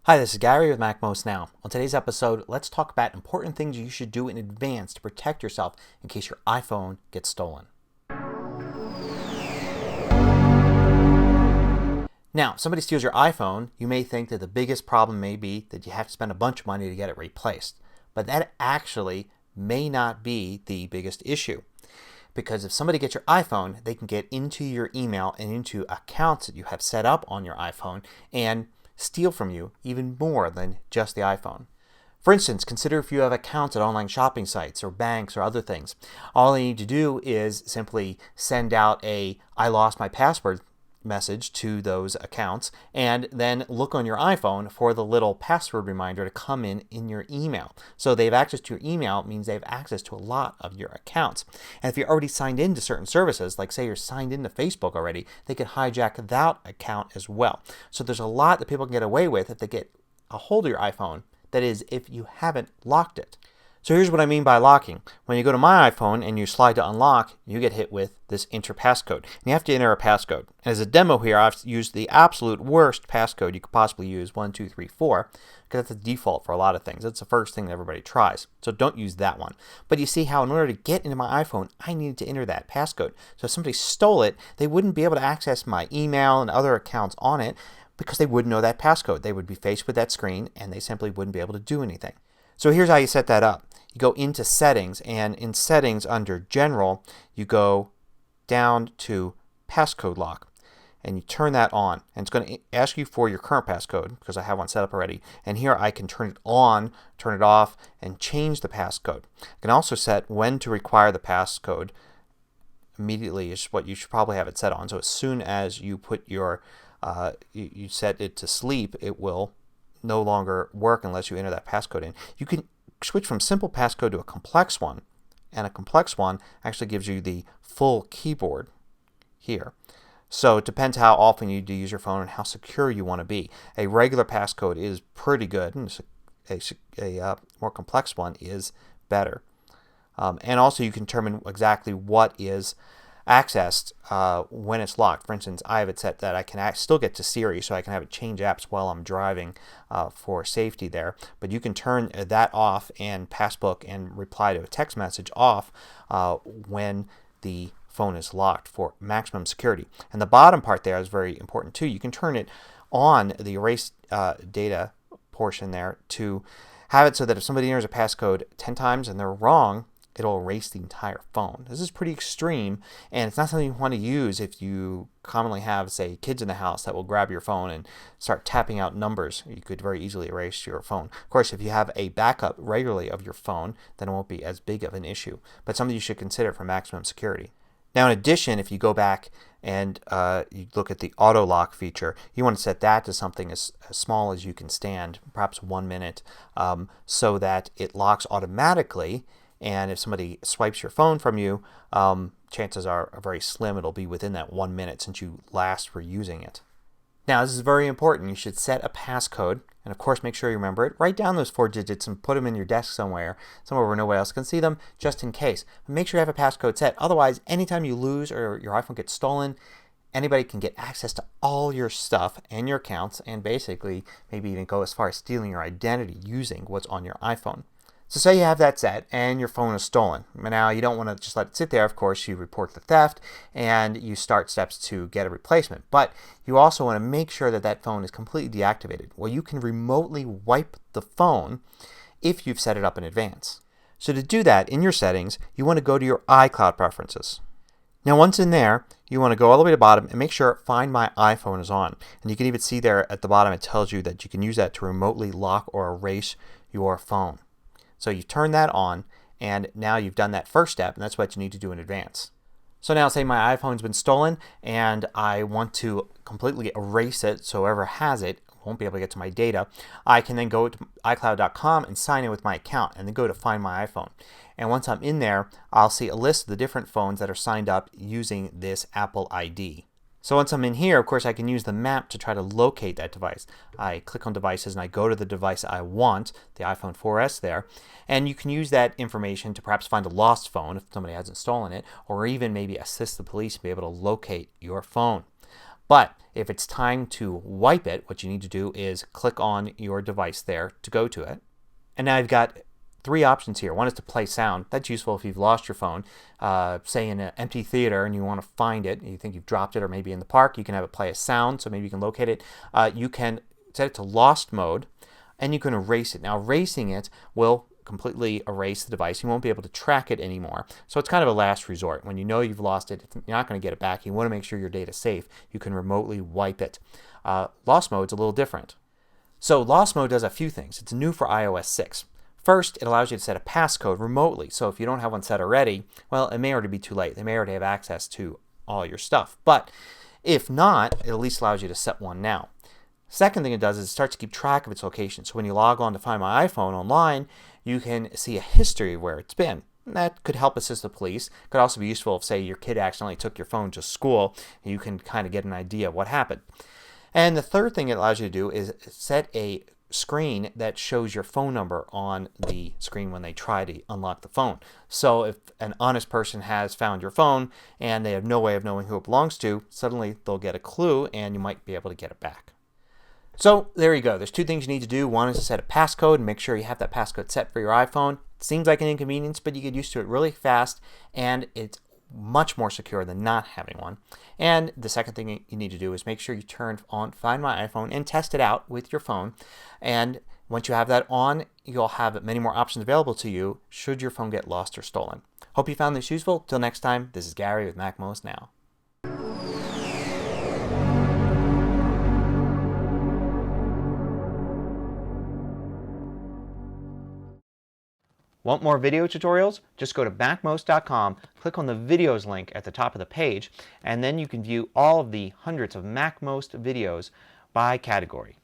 Hi, this is Gary with MacMost Now. On today's episode, let's talk about important things you should do in advance to protect yourself in case your iPhone gets stolen. Now, if somebody steals your iPhone, you may think that the biggest problem may be that you have to spend a bunch of money to get it replaced. But that actually may not be the biggest issue. Because if somebody gets your iPhone, they can get into your email and into accounts that you have set up on your iPhone and steal from you even more than just the iPhone. For instance, consider if you have accounts at online shopping sites or banks or other things. All you need to do is simply send out a "I lost my password" message to those accounts and then look on your iPhone for the little password reminder to come in your email. So they have access to your email means they have access to a lot of your accounts. And if you're already signed into certain services, like say you're signed into Facebook already, they can hijack that account as well. So there's a lot that people can get away with if they get a hold of your iPhone. That is, if you haven't locked it. So here's what I mean by locking. When you go to my iPhone and you slide to unlock, you get hit with this enter passcode. And you have to enter a passcode. And as a demo here, I've used the absolute worst passcode you could possibly use, 1234, because that's the default for a lot of things. That's the first thing that everybody tries. So don't use that one. But you see how in order to get into my iPhone, I needed to enter that passcode. So if somebody stole it, they wouldn't be able to access my email and other accounts on it because they wouldn't know that passcode. They would be faced with that screen and they simply wouldn't be able to do anything. So here's how you set that up. You go into settings, and in settings under general you go down to passcode lock and you turn that on, and it's going to ask you for your current passcode because I have one set up already, and here I can turn it on, turn it off, and change the passcode. I can also set when to require the passcode immediately is what you should probably have it set on. So as soon as you put your you set it to sleep, it will no longer work unless you enter that passcode in. You can switch from simple passcode to a complex one, and a complex one actually gives you the full keyboard here. So it depends how often you do use your phone and how secure you want to be. A regular passcode is pretty good, and a more complex one is better. And also you can determine exactly what is accessed when it's locked. For instance, I have it set that I can still get to Siri, so I can have it change apps while I'm driving for safety there. But you can turn that off and passbook and reply to a text message off when the phone is locked for maximum security. And the bottom part there is very important too. You can turn it on, the erase data portion there, to have it so that if somebody enters a passcode 10 times and they're wrong, it'll erase the entire phone. This is pretty extreme, and it's not something you want to use if you commonly have, say, kids in the house that will grab your phone and start tapping out numbers. You could very easily erase your phone. Of course, if you have a backup regularly of your phone, then it won't be as big of an issue, but something you should consider for maximum security. Now, in addition, if you go back and you look at the auto lock feature, you want to set that to something as small as you can stand, perhaps 1 minute, so that it locks automatically. And if somebody swipes your phone from you, chances are very slim it'll be within that 1 minute since you last were using it. Now, this is very important. You should set a passcode, and of course make sure you remember it. Write down those 4 digits and put them in your desk somewhere where nobody else can see them, just in case. But make sure you have a passcode set. Otherwise, anytime you lose or your iPhone gets stolen, anybody can get access to all your stuff and your accounts, and basically maybe even go as far as stealing your identity using what's on your iPhone. So say you have that set and your phone is stolen. Now you don't want to just let it sit there. Of course, you report the theft and you start steps to get a replacement. But you also want to make sure that that phone is completely deactivated. Well, you can remotely wipe the phone if you've set it up in advance. So to do that, in your settings, you want to go to your iCloud preferences. Now once in there, you want to go all the way to the bottom and make sure Find My iPhone is on. And you can even see there at the bottom it tells you that you can use that to remotely lock or erase your phone. So you turn that on, and now you've done that first step, and that's what you need to do in advance. So now say my iPhone's been stolen and I want to completely erase it so whoever has it won't be able to get to my data. I can then go to iCloud.com and sign in with my account and then go to Find My iPhone. And once I'm in there, I'll see a list of the different phones that are signed up using this Apple ID. So once I'm in here, of course, I can use the map to try to locate that device. I click on devices and I go to the device I want, the iPhone 4S there, and you can use that information to perhaps find a lost phone if somebody hasn't stolen it, or even maybe assist the police to be able to locate your phone. But if it's time to wipe it, what you need to do is click on your device there to go to it. And now you've got three options here. One is to play sound. That's useful if you've lost your phone, say in an empty theater and you want to find it. You think you've dropped it, or maybe in the park. You can have it play a sound, so maybe you can locate it. You can set it to lost mode, and you can erase it. Now erasing it will completely erase the device. You won't be able to track it anymore. So it's kind of a last resort. When you know you've lost it, you're not going to get it back. You want to make sure your data is safe. You can remotely wipe it. Lost mode is a little different. So lost mode does a few things. It's new for iOS 6. First, it allows you to set a passcode remotely. So if you don't have one set already, well, it may already be too late. They may already have access to all your stuff. But if not, it at least allows you to set one now. Second thing it does is it starts to keep track of its location. So when you log on to Find My iPhone online, you can see a history of where it's been. That could help assist the police. It could also be useful if, say, your kid accidentally took your phone to school. You can kind of get an idea of what happened. And the third thing it allows you to do is set a screen that shows your phone number on the screen when they try to unlock the phone. So if an honest person has found your phone and they have no way of knowing who it belongs to, suddenly they'll get a clue and you might be able to get it back. So there you go. There's two things you need to do. One is to set a passcode and make sure you have that passcode set for your iPhone. It seems like an inconvenience, but you get used to it really fast, and it's much more secure than not having one. And the second thing you need to do is make sure you turn on Find My iPhone and test it out with your phone. And once you have that on, you'll have many more options available to you should your phone get lost or stolen. Hope you found this useful. Till next time, this is Gary with MacMost Now. Want more video tutorials? Just go to MacMost.com, click on the videos link at the top of the page, and then you can view all of the hundreds of MacMost videos by category.